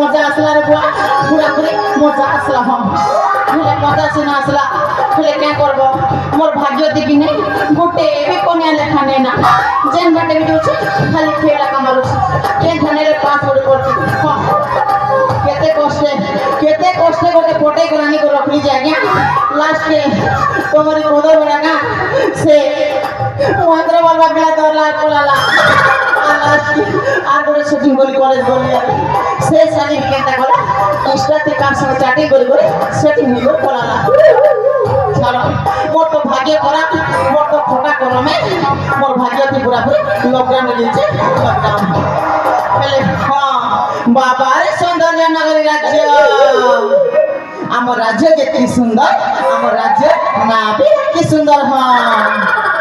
मजा आसला रे बुआ पूरा पूरी मजा आसला हम हेले मजा सिना आसला हेले क्या करबो मोर भाग्य दिखी नहीं गोटे भी कोनिया लेखा नहीं ना जेन बाटे भी होछ खाली खेला कमारो के धने रे पास बड़ी पड़ती केते कष्टे गोटे पोटे करानी को रखली जागे लास्ट के तोमरी कोदो बड़ागा से मंत्र बाबा गला दरला कोलाला আর করে শুটিং বলি কলেজ বলি সে সালি কেনটা করা ইনস্টাতে কার সঙ্গে চ্যাটিং করি করে সেটিং নিলো করালা ছাড়ো মোর তো ভাগ্য করা মোর তো ফটা করমে মোর ভাগ্যটি পুরা পুরি লকডাউন দিয়েছে লকডাউন বলে হ্যাঁ বাবার সৌন্দর্য নগরী রাজ্য আমার রাজ্য যেতে সুন্দর আমার রাজ্য না কি সুন্দর হ্যাঁ